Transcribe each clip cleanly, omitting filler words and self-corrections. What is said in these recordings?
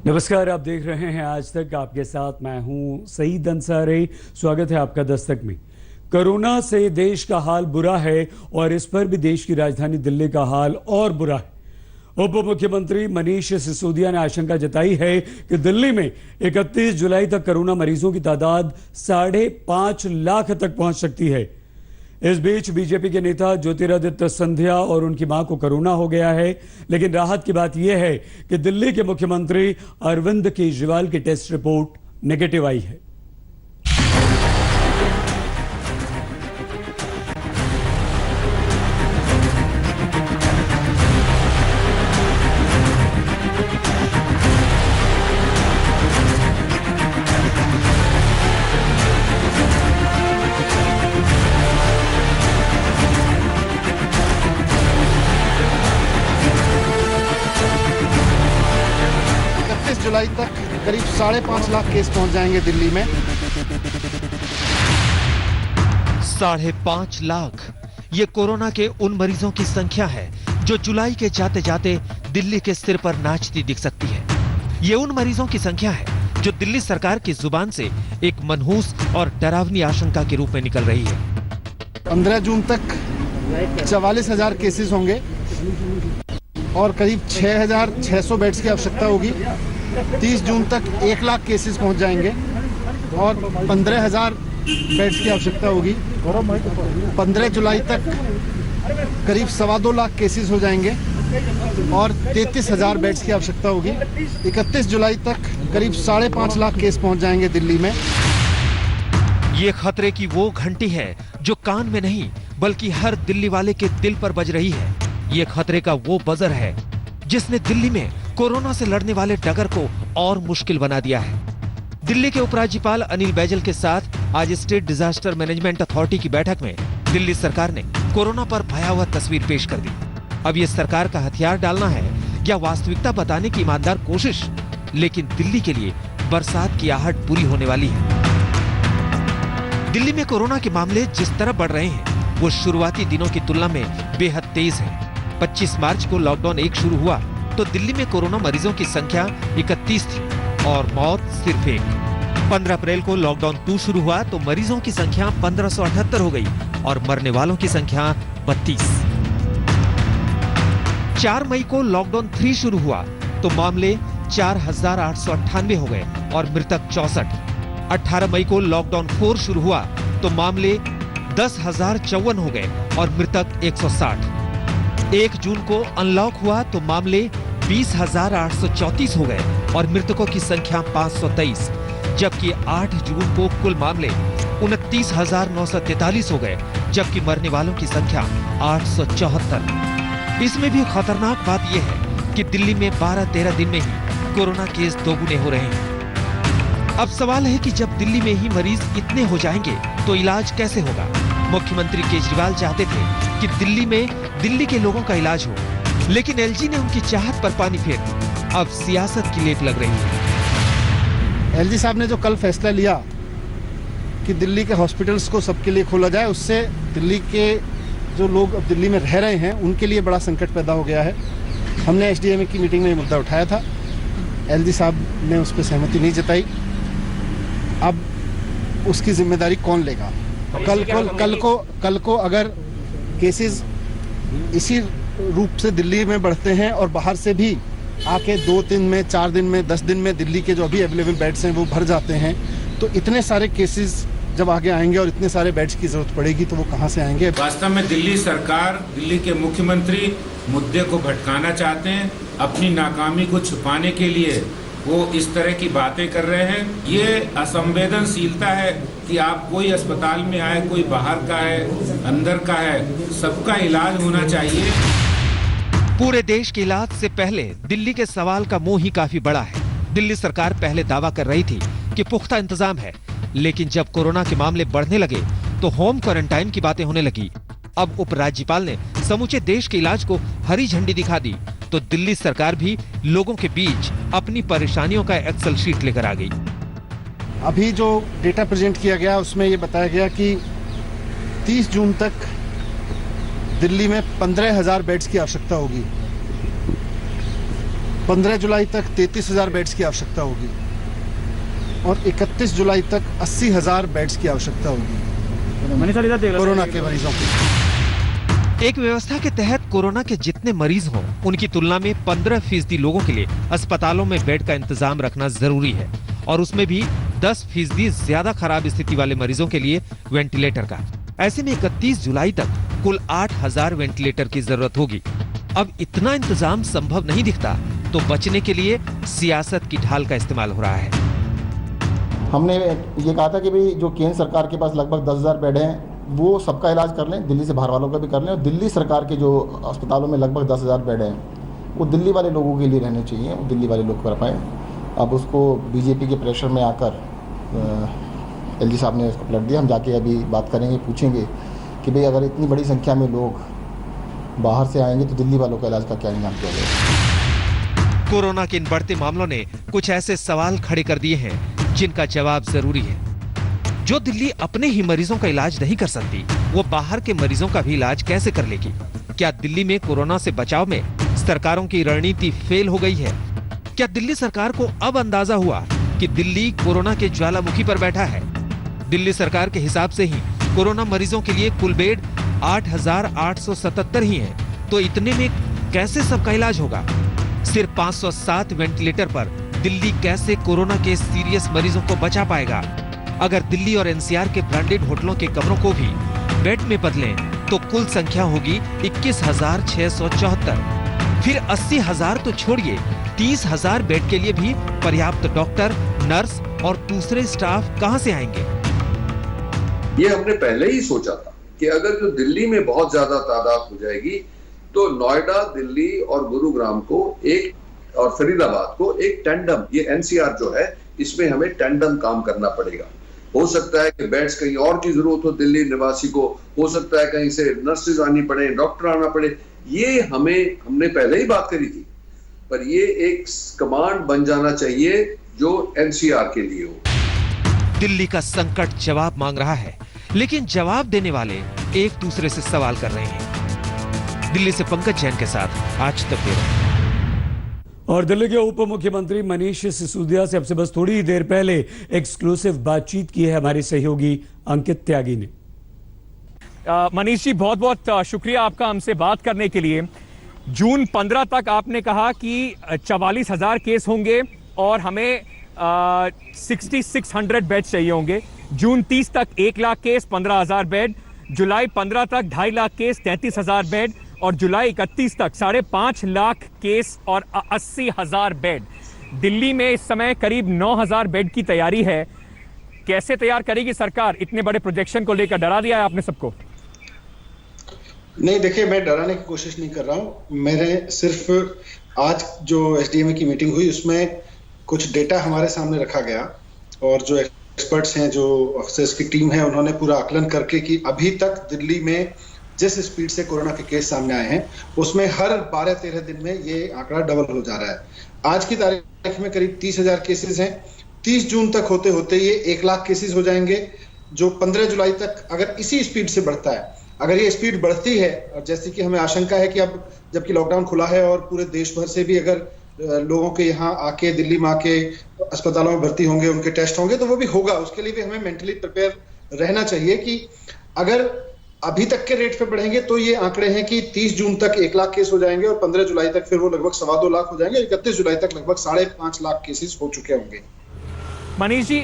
नमस्कार, आप देख रहे हैं आज तक। आपके साथ मैं हूं सईद अंसारी। स्वागत है आपका दस्तक में। कोरोना से देश का हाल बुरा है और इस पर भी देश की राजधानी दिल्ली का हाल और बुरा है। उप मुख्यमंत्री मनीष सिसोदिया ने आशंका जताई है कि दिल्ली में 31 जुलाई तक कोरोना मरीजों की तादाद 5.5 लाख तक पहुंच सकती है। इस बीच बीजेपी के नेता ज्योतिरादित्य सिंधिया और उनकी मां को कोरोना हो गया है, लेकिन राहत की बात यह है कि दिल्ली के मुख्यमंत्री अरविंद केजरीवाल की टेस्ट रिपोर्ट नेगेटिव आई है। जुलाई तक करीब 5.5 लाख केस पहुंच जाएंगे दिल्ली में। 5.5 लाख ये कोरोना के उन मरीजों की संख्या है जो जुलाई के जाते जाते दिल्ली के सिर पर नाचती दिख सकती है। ये उन मरीजों की संख्या है जो दिल्ली सरकार की जुबान से एक मनहूस और डरावनी आशंका के रूप में निकल रही है। 15 जून तक 44,000 केसेस होंगे और करीब 6,600 बेड्स की आवश्यकता होगी। 30 जून तक 1 लाख केसेस पहुंच जाएंगे और 15,000 बेड्स की आवश्यकता होगी। 15 जुलाई तक करीब 2.25 लाख केसेस हो जाएंगे और 33,000 बेड्स की आवश्यकता होगी। 31 जुलाई तक करीब 5.5 लाख केस पहुंच जाएंगे दिल्ली में। ये खतरे की वो घंटी है जो कान में नहीं बल्कि हर दिल्ली वाले के दिल पर बज रही है। ये खतरे का वो बजर है जिसने दिल्ली में कोरोना से लड़ने वाले डगर को और मुश्किल बना दिया है। दिल्ली के उपराज्यपाल अनिल बैजल के साथ आज स्टेट डिजास्टर मैनेजमेंट अथॉरिटी की बैठक में दिल्ली सरकार ने कोरोना पर भयावह तस्वीर पेश कर दी। अब ये सरकार का हथियार डालना है या वास्तविकता बताने की ईमानदार कोशिश, लेकिन दिल्ली के लिए बरसात की आहट बुरी होने वाली है। दिल्ली में कोरोना के मामले जिस तरह बढ़ रहे हैं वो शुरुआती दिनों की तुलना में बेहद तेज है। 25 मार्च को लॉकडाउन 1 शुरू हुआ तो दिल्ली में कोरोना मरीजों की संख्या 31 थी और मौत सिर्फ 1। 15 अप्रैल को लॉकडाउन 2 शुरू हुआ तो मरीजों की संख्या 1578 हो गई और मरने वालों की संख्या 32। 4 मई को लॉकडाउन 3 शुरू हुआ तो मामले 4,898 हो गए और मृतक 64। 18 मई को लॉकडाउन 4 शुरू हुआ तो मामले 10,054 हो गए और मृतक 160। 1 जून को अनलॉक हुआ तो मामले 20,834 हो गए और मृतकों की संख्या 523, जबकि 8 जून को कुल मामले 29,943 हो गए, जबकि मरने वालों की संख्या 874। इसमें भी खतरनाक बात यह है कि दिल्ली में 12-13 दिन में ही कोरोना केस दोगुने हो रहे हैं। अब सवाल है कि जब दिल्ली में ही मरीज इतने हो जाएंगे तो इलाज कैसे होगा। मुख्यमंत्री केजरीवाल चाहते थे कि दिल्ली में दिल्ली के लोगों का इलाज हो, लेकिन एलजी ने उनकी चाहत पर पानी फेर दी। अब सियासत की लेप लग रही है। एलजी साहब ने जो कल फैसला लिया कि दिल्ली के हॉस्पिटल्स को सबके लिए खोला जाए, उससे दिल्ली के जो लोग अब दिल्ली में रह रहे हैं उनके लिए बड़ा संकट पैदा हो गया है। हमने एसडीएमए की मीटिंग में ये मुद्दा उठाया था, एलजी साहब ने उस पर सहमति नहीं जताई। अब उसकी जिम्मेदारी कौन लेगा। कल को अगर केसेस इसी रूप से दिल्ली में बढ़ते हैं और बाहर से भी आके 2 दिन में, 4 दिन में, 10 दिन में दिल्ली के जो अभी अवेलेबल बेड्स हैं वो भर जाते हैं, तो इतने सारे केसेस जब आगे आएंगे और इतने सारे बेड्स की जरूरत पड़ेगी तो वो कहाँ से आएंगे। वास्तव में दिल्ली सरकार, दिल्ली के मुख्यमंत्री मुद्दे को भटकाना चाहते हैं। अपनी नाकामी को छुपाने के लिए वो इस तरह की बातें कर रहे हैं। ये असंवेदनशीलता है कि आप कोई अस्पताल में आए, कोई बाहर का है, अंदर का है, सबका इलाज होना चाहिए। पूरे देश के इलाज से पहले दिल्ली के सवाल का मुंह ही काफी बड़ा है। दिल्ली सरकार पहले दावा कर रही थी कि पुख्ता इंतजाम है, लेकिन जब कोरोना के मामले बढ़ने लगे तो होम क्वारंटाइन की बातें होने लगी। अब उपराज्यपाल ने समूचे देश के इलाज को हरी झंडी दिखा दी तो दिल्ली सरकार भी लोगों के बीच अपनी परेशानियों का एक्सेल शीट लेकर आ गई। अभी जो डेटा प्रेजेंट किया गया उसमें ये बताया गया कि 30 जून तक दिल्ली में 15,000 बेड्स की आवश्यकता होगी। 15 जुलाई तक 33,000 बेड्स की आवश्यकता होगी और 31 जुलाई तक 80,000 बेड्स की आवश्यकता होगी कोरोना के मरीजों की। एक व्यवस्था के तहत कोरोना के जितने मरीज हों उनकी तुलना में 15% लोगों के लिए अस्पतालों में बेड का इंतजाम रखना जरूरी है और उसमें भी 10% ज्यादा खराब स्थिति वाले मरीजों के लिए वेंटिलेटर का। ऐसे में 31 जुलाई तक कुल 8,000 वेंटिलेटर की जरूरत होगी। अब इतना इंतजाम संभव नहीं दिखता तो बचने के लिए सियासत की ढाल का इस्तेमाल हो रहा है। हमने ये कहा था कि भाई जो केंद्र सरकार के पास लगभग 10,000 बेड हैं वो सबका इलाज कर लें, दिल्ली से बाहर वालों का भी कर लें, और दिल्ली सरकार के जो अस्पतालों में लगभग 10,000 बेड हैं वो दिल्ली वाले लोगों के लिए रहने चाहिए, वो दिल्ली वाले लोग कर पाएँ। अब उसको बीजेपी के प्रेशर में आकर एलजी साहब ने उसको पलट दिया। हम जाके अभी बात करेंगे, पूछेंगे कि भाई अगर इतनी बड़ी संख्या में लोग बाहर से आएंगे तो दिल्ली वालों का इलाज का क्या इंतजाम किया जाएगा। कोरोना के इन बढ़ते मामलों ने कुछ ऐसे सवाल खड़े कर दिए हैं जिनका जवाब जरूरी है। जो दिल्ली अपने ही मरीजों का इलाज नहीं कर सकती, वो बाहर के मरीजों का भी इलाज कैसे कर लेगी? क्या दिल्ली में कोरोना से बचाव में सरकारों की रणनीति फेल हो गई है? क्या दिल्ली सरकार को अब अंदाजा हुआ कि दिल्ली कोरोना के ज्वालामुखी पर बैठा है? दिल्ली सरकार के हिसाब से ही कोरोना मरीजों के लिए कुल बेड 8,877 ही हैं, तो इतने में कैसे सबका इलाज होगा? सिर्फ 507 वेंटिलेटर पर दिल्ली कैसे कोरोना के सीरियस मरीजों को बचा पाएगा? अगर दिल्ली और एनसीआर के ब्रांडेड होटलों के कमरों को भी बेड में बदलें तो कुल संख्या होगी 21,674। फिर 80,000 तो छोड़िए, 30,000 बेड के लिए भी पर्याप्त डॉक्टर, नर्स और दूसरे स्टाफ कहां से आएंगे? ये हमने पहले ही सोचा था कि अगर जो दिल्ली में बहुत ज्यादा तादाद हो जाएगी तो नोएडा, दिल्ली और गुरुग्राम को एक और फरीदाबाद को एक टैंडम, ये एनसीआर जो है इसमें हमें टैंडम काम करना पड़ेगा। हो सकता है कि बेड्स कहीं और की जरूरत हो दिल्ली निवासी को, हो सकता है कहीं से नर्सेज आनी पड़े, डॉक्टर आना पड़े। ये हमने पहले ही बात करी थी, पर ये एक कमांड बन जाना चाहिए जो एनसीआर के लिए हो। दिल्ली का संकट जवाब मांग रहा है, लेकिन जवाब देने वाले एक दूसरे से सवाल कर रहे हैं। दिल्ली से पंकज जैन के साथ आज तक ब्यूरो। और दिल्ली के उप मुख्यमंत्री मनीष सिसोदिया से अब से बस थोड़ी ही देर पहले एक्सक्लूसिव बातचीत की है हमारे सहयोगी अंकित त्यागी ने। मनीष जी, बहुत बहुत शुक्रिया आपका हमसे बात करने के लिए। जून 15 तक आपने कहा कि 44,000 केस होंगे और हमें 6,600 बेड चाहिए होंगे। जून 30 तक 1 लाख केस, 15,000 बेड। जुलाई 15 तक 2.5 लाख केस, 33,000 बेड। और जुलाई 31 तक 5.5 लाख केस और 80,000 बेड। दिल्ली में इस समय करीब 9,000 बेड की तैयारी है। कैसे तैयार करेगी सरकार? इतने बड़े प्रोजेक्शन को लेकर डरा दिया है आपने सबको? नहीं, देखिए, मैं डराने की कोशिश नहीं कर रहा हूँ। मेरे सिर्फ आज जो एसडीएमए की मीटिंग हुई उसमें कुछ डेटा हमारे सामने रखा गया और जो एक्सपर्ट्स हैं, जो ऑफिसर्स की टीम है, उन्होंने पूरा आकलन करके कि अभी तक दिल्ली में जिस स्पीड से कोरोना के केस सामने आए हैं उसमें हर 12-13 दिन में ये आंकड़ा डबल हो जा रहा है। आज की तारीख में करीब 30,000 केसेस हैं। 30 जून तक होते होते ये 1 लाख केसेस हो जाएंगे, जो 15 जुलाई तक अगर इसी स्पीड से बढ़ता है, अगर ये स्पीड बढ़ती है, और जैसे कि हमें आशंका है कि अब जबकि लॉकडाउन खुला है और पूरे देश भर से भी अगर लोगों के यहाँ आके, दिल्ली में आके अस्पतालों में भर्ती होंगे, उनके टेस्ट होंगे, तो वो भी होगा। उसके लिए भी हमें मेंटली प्रिपेयर रहना चाहिए कि अगर अभी तक के रेट पे बढ़ेंगे तो ये आंकड़े हैं कि 30 जून तक 1 लाख केस हो जाएंगे और 15 जुलाई तक फिर वो लगभग 2.25 लाख हो जाएंगे। 31 जुलाई तक लगभग 5.5 लाख केसेस हो चुके होंगे। मनीष जी,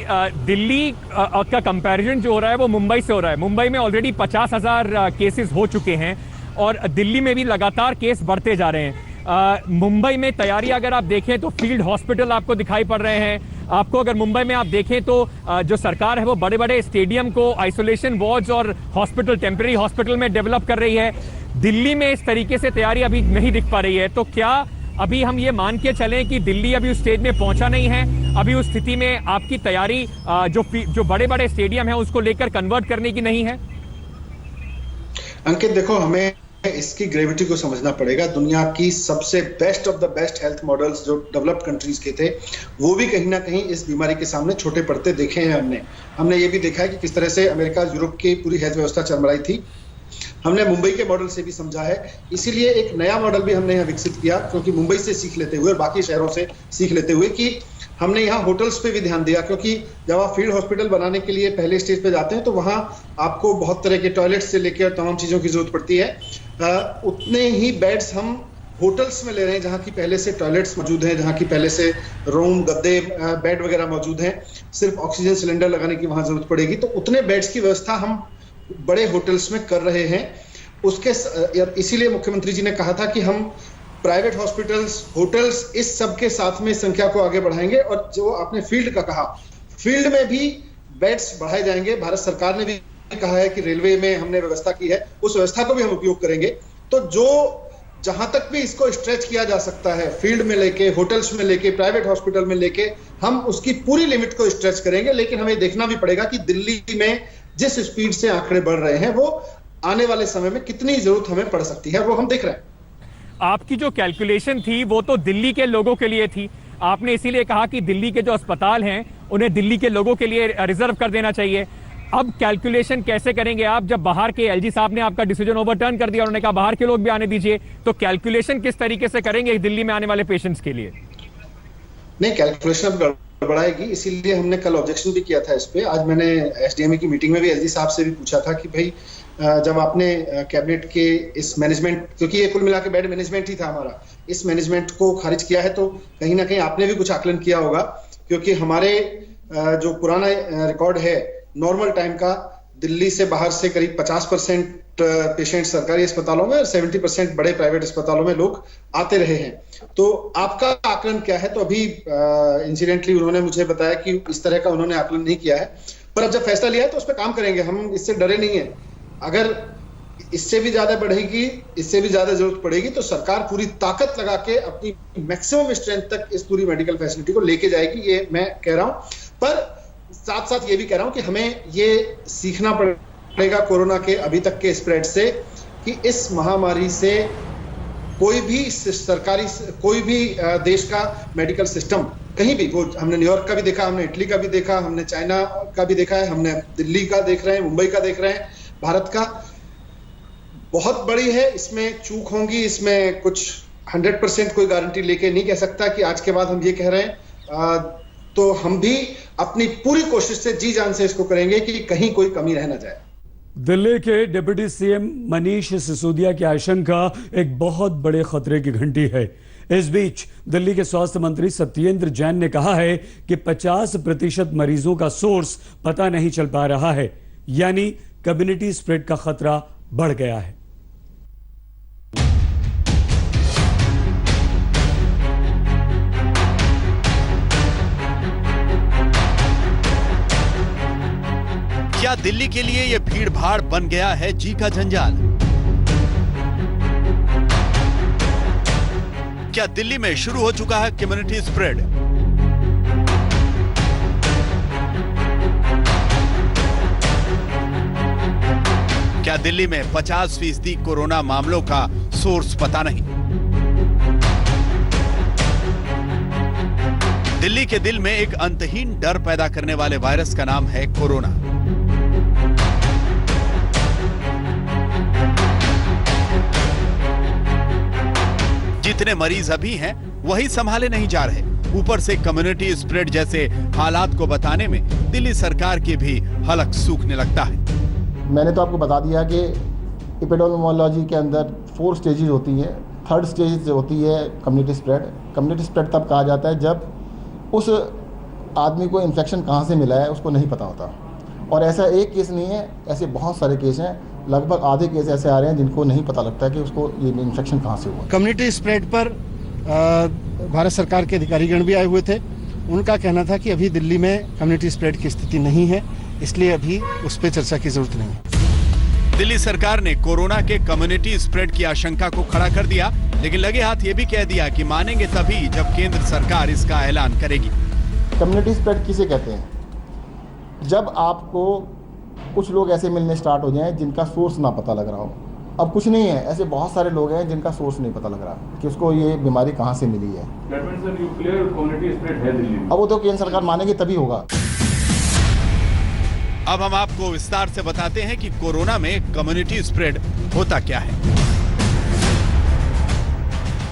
दिल्ली का कंपैरिजन जो हो रहा है वो मुंबई से हो रहा है। मुंबई में ऑलरेडी 50,000 केसेस हो चुके हैं और दिल्ली में भी लगातार केस बढ़ते जा रहे हैं। मुंबई में तैयारी अगर आप देखें तो फील्ड हॉस्पिटल आपको दिखाई पड़ रहे हैं। आपको अगर मुंबई में आप देखें तो जो सरकार है वो बड़े बड़े स्टेडियम को आइसोलेशन वार्ड्स और हॉस्पिटल, टेम्पररी हॉस्पिटल में डेवलप कर रही है। दिल्ली में इस तरीके से तैयारी अभी नहीं दिख पा रही है। तो क्या अभी हम ये मान के चलें कि दिल्ली अभी उस स्टेज में पहुंचा नहीं है? अभी उस स्थिति में आपकी तैयारी जो बड़े बड़े स्टेडियम है उसको लेकर कन्वर्ट करने की नहीं है? अंकित, देखो, हमें इसकी ग्रेविटी को समझना पड़ेगा। दुनिया की सबसे best of the best health models जो डेवलप्ड कंट्रीज के थे, वो भी कहीं ना कहीं इस बीमारी के सामने छोटे पड़ते देखे हैं। हमने ये भी देखा है कि किस तरह से अमेरिका, यूरोप की पूरी हेल्थ व्यवस्था चरमराई थी। हमने मुंबई के मॉडल से भी समझा है, इसीलिए एक नया मॉडल भी हमने यहाँ विकसित किया, क्योंकि मुंबई से सीख लेते हुए और बाकी शहरों से सीख लेते हुए कि हमने यहाँ होटल्स पे भी ध्यान दिया, क्योंकि जब आप फील्ड हॉस्पिटल बनाने के लिए पहले स्टेज पे जाते हैं तो वहाँ आपको बहुत तरह के टॉयलेट्स से लेकर तमाम चीज़ों की जरूरत पड़ती है। उतने ही बेड्स हम होटल्स में ले रहे हैं जहाँ की पहले से टॉयलेट्स मौजूद हैं, जहाँ की पहले से रूम, गद्दे, बेड वगैरह मौजूद हैं, सिर्फ ऑक्सीजन सिलेंडर लगाने की वहाँ जरूरत पड़ेगी। तो उतने बेड्स की व्यवस्था हम बड़े होटल्स में कर रहे हैं। उसके इसीलिए मुख्यमंत्री जी ने कहा था कि हम प्राइवेट हॉस्पिटल्स, होटल्स, इस सब के साथ में संख्या को आगे बढ़ाएंगे। और जो आपने फील्ड का कहा, फील्ड में भी बेड्स बढ़ाए जाएंगे। भारत सरकार ने भी कहा है कि रेलवे में हमने व्यवस्था की है, उस व्यवस्था को भी हम उपयोग करेंगे। तो जो जहां तक भी इसको स्ट्रेच किया जा सकता है, फील्ड में लेके, होटल्स में लेके, प्राइवेट हॉस्पिटल में लेके, हम उसकी पूरी लिमिट को स्ट्रेच करेंगे। लेकिन हमें देखना भी पड़ेगा कि दिल्ली में जिस स्पीड से आंकड़े बढ़ रहे हैं वो आने वाले समय में कितनी जरूरत हमें पड़ सकती है, वो हम देख रहे हैं। आपकी जो कैलकुलेशन थी वो तो दिल्ली के लोगों के लिए थी। आपने इसीलिए कहा कि दिल्ली के जो अस्पताल हैं उन्हें दिल्ली के लोगों के लिए रिजर्व कर देना चाहिए। अब कैलकुलेशन कैसे करेंगे आप, जब बाहर के एलजी साहब ने आपका डिसीजन ओवरटर्न कर दिया, उन्होंने कहा बाहर के लोग भी आने दीजिए, तो कैलकुलेशन किस तरीके से करेंगे दिल्ली में आने वाले पेशेंट्स के लिए? नहीं, कैलकुलेशन अब गड़बड़ाएगी, इसीलिए हमने कल ऑब्जेक्शन भी किया था इस पे। आज मैंने एसडीएमए की मीटिंग में भी एलजी साहब से भी पूछा था कि भाई जब आपने कैबिनेट के इस मैनेजमेंट, क्योंकि ये कुल मिला के बेड मैनेजमेंट ही था हमारा, इस मैनेजमेंट को खारिज किया है, तो कहीं ना कहीं आपने भी कुछ आकलन किया होगा। क्योंकि हमारे जो पुराना रिकॉर्ड है नॉर्मल टाइम का, दिल्ली से बाहर से करीब 50% पेशेंट सरकारी अस्पतालों में और 70% बड़े प्राइवेट अस्पतालों में लोग आते रहे हैं। तो आपका आकलन क्या है? तो अभी इंसिडेंटली उन्होंने मुझे बताया कि इस तरह का उन्होंने आकलन नहीं किया है, पर अब जब फैसला लिया है तो उस पर काम करेंगे। हम इससे डरे नहीं है। अगर इससे भी ज्यादा बढ़ेगी, इससे भी ज्यादा जरूरत पड़ेगी, तो सरकार पूरी ताकत लगा के अपनी मैक्सिमम स्ट्रेंथ तक इस पूरी मेडिकल फैसिलिटी को लेके जाएगी, ये मैं कह रहा हूं। पर साथ साथ ये भी कह रहा हूं कि हमें ये सीखना पड़ेगा कोरोना के अभी तक के स्प्रेड से, कि इस महामारी से कोई भी सरकारी, कोई भी देश का मेडिकल सिस्टम कहीं भी, वो हमने न्यूयॉर्क का भी देखा, हमने इटली का भी देखा, हमने चाइना का भी देखा है, हमने दिल्ली का देख रहे हैं, मुंबई का देख रहे हैं, भारत का बहुत बड़ी है। इसमें चूक होंगी, इसमें कुछ 100% कोई गारंटी लेके नहीं कह सकता कि आज के बाद हम ये कह रहे हैं। तो हम भी अपनी पूरी कोशिश से, जी जान से इसको करेंगे कि कहीं कोई कमी रह ना जाए। दिल्ली के डिप्टी सीएम मनीष सिसोदिया की आशंका एक बहुत बड़े खतरे की घंटी है। इस बीच दिल्ली के स्वास्थ्य मंत्री सत्येंद्र जैन ने कहा है कि 50% मरीजों का सोर्स पता नहीं चल पा रहा है, यानी कम्युनिटी स्प्रेड का खतरा बढ़ गया है। क्या दिल्ली के लिए यह भीड़ भाड़ बन गया है जी का जंजाल? क्या दिल्ली में शुरू हो चुका है कम्युनिटी स्प्रेड? क्या दिल्ली में 50% कोरोना मामलों का सोर्स पता नहीं? दिल्ली के दिल में एक अंतहीन डर पैदा करने वाले वायरस का नाम है कोरोना। जितने मरीज अभी हैं वही संभाले नहीं जा रहे, ऊपर से कम्युनिटी स्प्रेड जैसे हालात को बताने में दिल्ली सरकार की भी हलक सूखने लगता है। मैंने तो आपको बता दिया कि एपिडेमियोलॉजी के अंदर 4 स्टेजेस होती है। 3rd स्टेज होती है कम्युनिटी स्प्रेड। कम्युनिटी स्प्रेड तब कहा जाता है जब उस आदमी को इन्फेक्शन कहाँ से मिला है उसको नहीं पता होता। और ऐसा एक केस नहीं है, ऐसे बहुत सारे केस हैं, लगभग आधे केस ऐसे आ रहे हैं जिनको नहीं पता लगता कि उसको ये इन्फेक्शन कहाँ से हुआ। कम्युनिटी स्प्रेड पर भारत सरकार के अधिकारीगण भी आए हुए थे। उनका कहना था कि अभी दिल्ली में कम्युनिटी स्प्रेड की स्थिति नहीं है, इसलिए अभी उस पर चर्चा की जरूरत नहीं है। दिल्ली सरकार ने कोरोना के कम्युनिटी स्प्रेड की आशंका को खड़ा कर दिया, लेकिन लगे हाथ ये भी कह दिया कि मानेंगे तभी जब केंद्र सरकार इसका ऐलान करेगी। कम्युनिटी स्प्रेड किसे कहते हैं? जब आपको कुछ लोग ऐसे मिलने स्टार्ट हो जाएं जिनका सोर्स ना पता लग रहा हो। अब कुछ नहीं है, ऐसे बहुत सारे लोग हैं जिनका सोर्स नहीं पता लग रहा कि उसको ये बीमारी कहाँ से मिली है। अब वो तो केंद्र सरकार मानेगी तभी होगा। अब हम आपको विस्तार से बताते हैं कि कोरोना में कम्युनिटी स्प्रेड होता क्या है।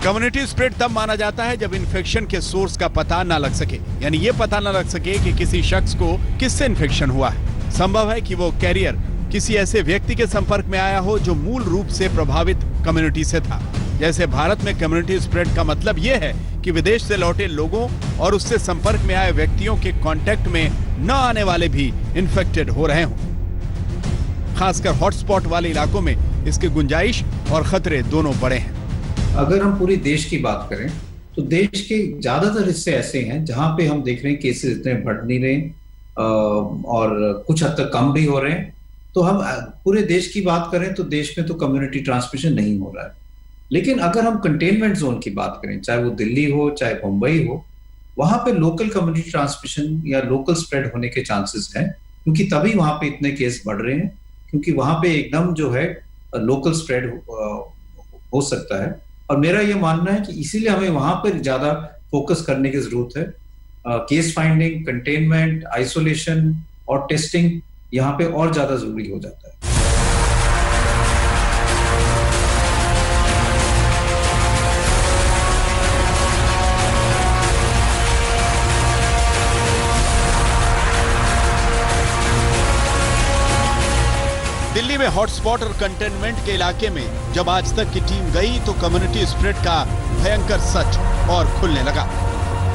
कम्युनिटी स्प्रेड तब माना जाता है जब इन्फेक्शन के सोर्स का पता ना लग सके, यानी ये पता ना लग सके कि किसी शख्स को किससे इन्फेक्शन हुआ है। संभव है कि वो कैरियर किसी ऐसे व्यक्ति के संपर्क में आया हो जो मूल रूप से प्रभावित कम्युनिटी से था। जैसे भारत में कम्युनिटी स्प्रेड का मतलब यह है कि विदेश से लौटे लोगों और उससे संपर्क में आए व्यक्तियों के कांटेक्ट में न आने वाले भी इन्फेक्टेड हो रहे हों। खासकर हॉटस्पॉट वाले इलाकों में इसकी गुंजाइश और खतरे दोनों बड़े हैं। अगर हम पूरे देश की बात करें तो देश के ज्यादातर हिस्से ऐसे हैं जहां पे हम देख रहे हैं केसेस इतने बढ़ नहीं रहे और कुछ हद तक कम भी हो रहे हैं। तो हम पूरे देश की बात करें तो देश में तो कम्युनिटी ट्रांसमिशन नहीं हो रहा है। लेकिन अगर हम कंटेनमेंट जोन की बात करें, चाहे वो दिल्ली हो चाहे मुंबई हो, वहां पे लोकल कम्युनिटी ट्रांसमिशन या लोकल स्प्रेड होने के चांसेस हैं, क्योंकि तभी वहां पे इतने केस बढ़ रहे हैं, क्योंकि वहां पे एकदम जो है लोकल स्प्रेड हो सकता है। और मेरा ये मानना है कि इसीलिए हमें वहां पर ज्यादा फोकस करने की जरूरत है। केस फाइंडिंग, कंटेनमेंट, आइसोलेशन और टेस्टिंग यहाँ पे और ज्यादा जरूरी हो जाता है। दिल्ली में हॉटस्पॉट और कंटेनमेंट के इलाके में जब आज तक की टीम गई तो कम्युनिटी स्प्रेड का भयंकर सच और खुलने लगा।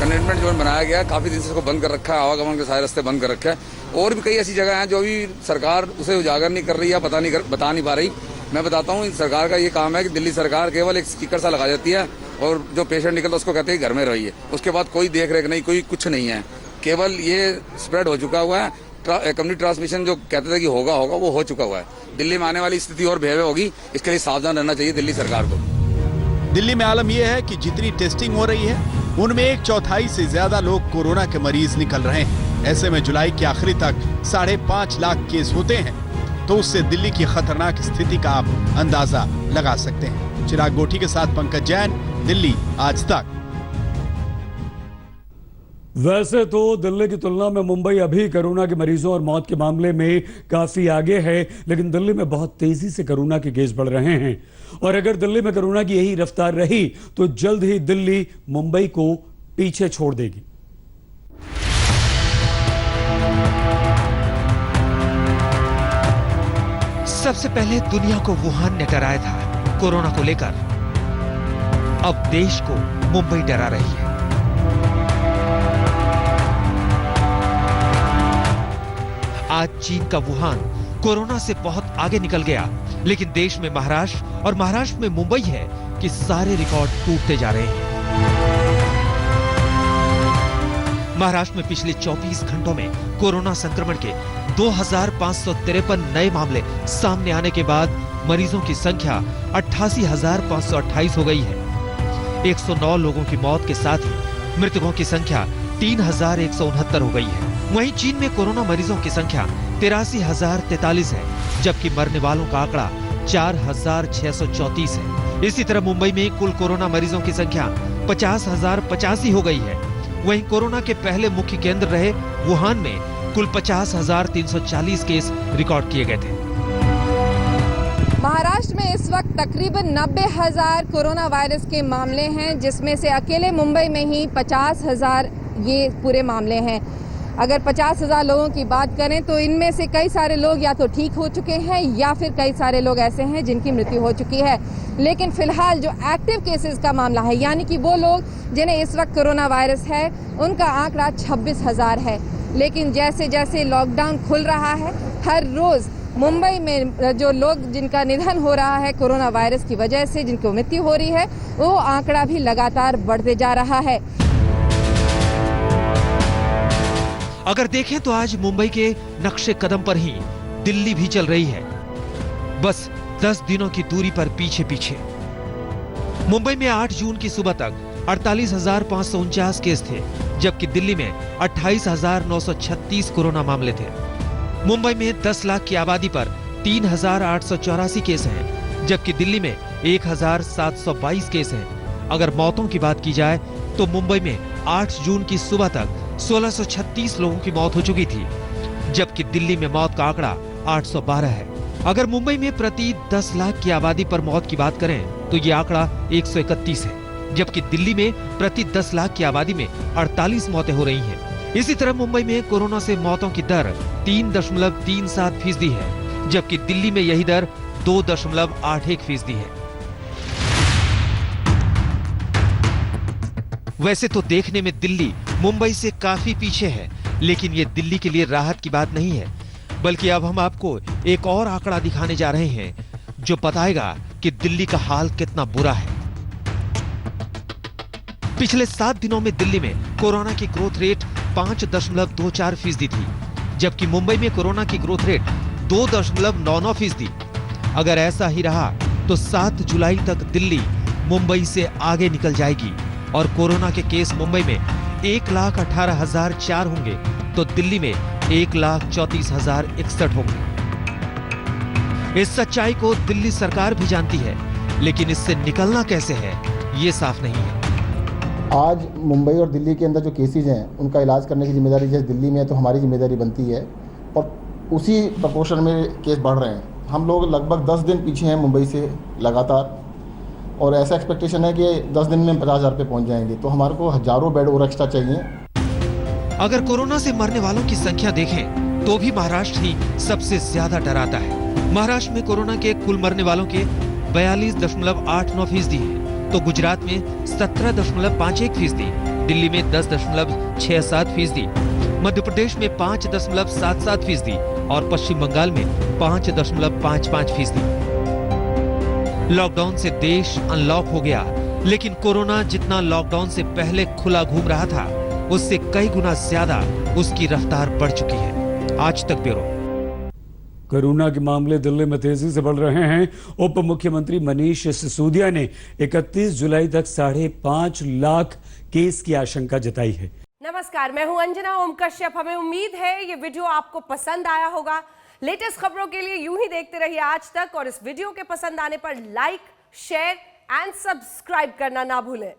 कंटेनमेंट जोन बनाया गया है, काफी दिन से इसको बंद कर रखा है, आवागमन के सारे रास्ते बंद कर रखे हैं। और भी कई ऐसी जगह हैं जो भी सरकार उसे उजागर नहीं कर रही या बता नहीं पा रही। मैं बताता हूँ, सरकार का ये काम है कि दिल्ली सरकार केवल एक स्टिकर सा लगा देती है और जो पेशेंट निकलता उसको कहते हैं घर में रहिए। उसके बाद कोई देख रेख नहीं, कोई कुछ नहीं है। केवल ये स्प्रेड हो चुका हुआ है। कम्युनिटी ट्रांसमिशन जो कहते थे कि होगा वो हो चुका हुआ है। दिल्ली में आने वाली स्थिति और भयावह होगी, इसके लिए सावधान रहना चाहिए दिल्ली सरकार को। दिल्ली में आलम यह है कि जितनी टेस्टिंग हो रही है उनमें 1/4 से ज्यादा लोग कोरोना के मरीज निकल रहे हैं। ऐसे में जुलाई के आखिरी तक 5.5 लाख केस होते हैं, तो उससे दिल्ली की खतरनाक स्थिति का आप अंदाजा लगा सकते हैं। चिराग गोठी के साथ पंकज जैन, दिल्ली आज तक। वैसे तो दिल्ली की तुलना में मुंबई अभी कोरोना के मरीजों और मौत के मामले में काफी आगे है, लेकिन दिल्ली में बहुत तेजी से कोरोना के केस बढ़ रहे हैं। और अगर दिल्ली में कोरोना की यही रफ्तार रही तो जल्द ही दिल्ली मुंबई को पीछे छोड़ देगी। सबसे पहले दुनिया को वुहान ने डराया था कोरोना को लेकर। अब देश को मुंबई डरा रही है। आज चीन का वुहान कोरोना से बहुत आगे निकल गया, लेकिन देश में महाराष्ट्र और महाराष्ट्र में मुंबई है कि सारे रिकॉर्ड टूटते जा रहे हैं। महाराष्ट्र में पिछले 24 घंटों में कोरोना संक्रमण के 2553 नए मामले सामने आने के बाद मरीजों की संख्या 88,528 हो गई है। 109 लोगों की मौत के साथ ही मृतकों की संख्या 3,169 हो गई है। वहीं चीन में कोरोना मरीजों की संख्या 83,043 है, जबकि मरने वालों का आंकड़ा 4,634 है। इसी तरह मुंबई में कुल कोरोना मरीजों की संख्या 50,085 हो गई है। वहीं कोरोना के पहले मुख्य केंद्र रहे वुहान में कुल 50,340 केस रिकॉर्ड किए गए थे। महाराष्ट्र में इस वक्त तकरीबन 90,000 कोरोना वायरस के मामले हैं, जिसमें से अकेले मुंबई में ही 50,000 ये पूरे मामले हैं। अगर 50,000 लोगों की बात करें तो इनमें से कई सारे लोग या तो ठीक हो चुके हैं या फिर कई सारे लोग ऐसे हैं जिनकी मृत्यु हो चुकी है। लेकिन फिलहाल जो एक्टिव केसेस का मामला है, यानी कि वो लोग जिन्हें इस वक्त कोरोना वायरस है, उनका आंकड़ा 26,000 है। लेकिन जैसे जैसे लॉकडाउन खुल रहा है, हर रोज मुंबई में जो लोग जिनका निधन हो रहा है कोरोना वायरस की वजह से, जिनकी मृत्यु हो रही है, वो आंकड़ा भी लगातार बढ़ते जा रहा है। अगर देखें तो आज मुंबई के नक्शे कदम पर ही दिल्ली भी चल रही है, बस 10 दिनों की दूरी पर पीछे पीछे। मुंबई में 8 जून की सुबह तक 48,549 केस थे, जबकि दिल्ली में 28,936 कोरोना मामले थे। मुंबई में 10 लाख की आबादी पर 3,884 केस हैं, जबकि दिल्ली में 1,722 केस हैं। अगर मौतों की बात की जाए तो मुंबई में 8 जून की सुबह तक 1,636 लोगों की मौत हो चुकी थी, जबकि दिल्ली में मौत का आंकड़ा 812 है। अगर मुंबई में प्रति 10 लाख की आबादी पर मौत की बात करें तो ये आंकड़ा 131 है, जबकि दिल्ली में प्रति 10 लाख की आबादी में 48 मौतें हो रही हैं। इसी तरह मुंबई में कोरोना से मौतों की दर 3.37% है, जबकि दिल्ली में यही दर 2.81% है। वैसे तो देखने में दिल्ली मुंबई से काफी पीछे है, लेकिन ये दिल्ली के लिए राहत की बात नहीं है, बल्कि अब हम आपको एक और आंकड़ा दिखाने जा रहे हैं जो बताएगा कि दिल्ली का हाल कितना बुरा है। पिछले 7 दिनों में दिल्ली में कोरोना की ग्रोथ रेट 5.24% थी, जबकि मुंबई में कोरोना की ग्रोथ रेट 2.99%। अगर ऐसा ही रहा तो 7 जुलाई तक दिल्ली मुंबई से आगे निकल जाएगी और कोरोना के केस मुंबई में 1,18,004 होंगे तो दिल्ली में 1,34,061 होंगे। इस सच्चाई को दिल्ली सरकार भी जानती है, लेकिन इससे निकलना कैसे है ये साफ नहीं है। आज मुंबई और दिल्ली के अंदर जो केसेज हैं उनका इलाज करने की जिम्मेदारी जैसे दिल्ली में है तो हमारी जिम्मेदारी बनती है, और उसी प्रपोर्शन में केस बढ़ रहे हैं। हम लोग लगभग 10 दिन पीछे हैं मुंबई से लगातार, और ऐसा एक्सपेक्टेशन है कि 10 दिन में 50,000 पे पहुंच जाएंगे, तो हमारे को हजारों बेड और एक्स्ट्रा चाहिए। अगर कोरोना से मरने वालों की संख्या देखें तो भी महाराष्ट्र ही सबसे ज्यादा डराता है। महाराष्ट्र में कोरोना के कुल मरने वालों के 42.89% है, तो गुजरात में 17.51%, दिल्ली में 10.67%, मध्य प्रदेश में 5.77% और पश्चिम बंगाल में 5.55%। लॉकडाउन से देश अनलॉक हो गया, लेकिन कोरोना जितना लॉकडाउन से पहले खुला घूम रहा था उससे कई गुना ज्यादा उसकी रफ्तार बढ़ चुकी है। आज तक ब्यूरो। कोरोना के मामले दिल्ली में तेजी से बढ़ रहे हैं। उप मुख्यमंत्री मनीष सिसोदिया ने 31 जुलाई तक 5.5 लाख केस की आशंका जताई है। नमस्कार, मैं हूं अंजना ओम कश्यप। हमें उम्मीद है ये वीडियो आपको पसंद आया होगा। लेटेस्ट खबरों के लिए यूं ही देखते रहिए आज तक, और इस वीडियो के पसंद आने पर लाइक, शेयर एंड सब्सक्राइब करना ना भूलें।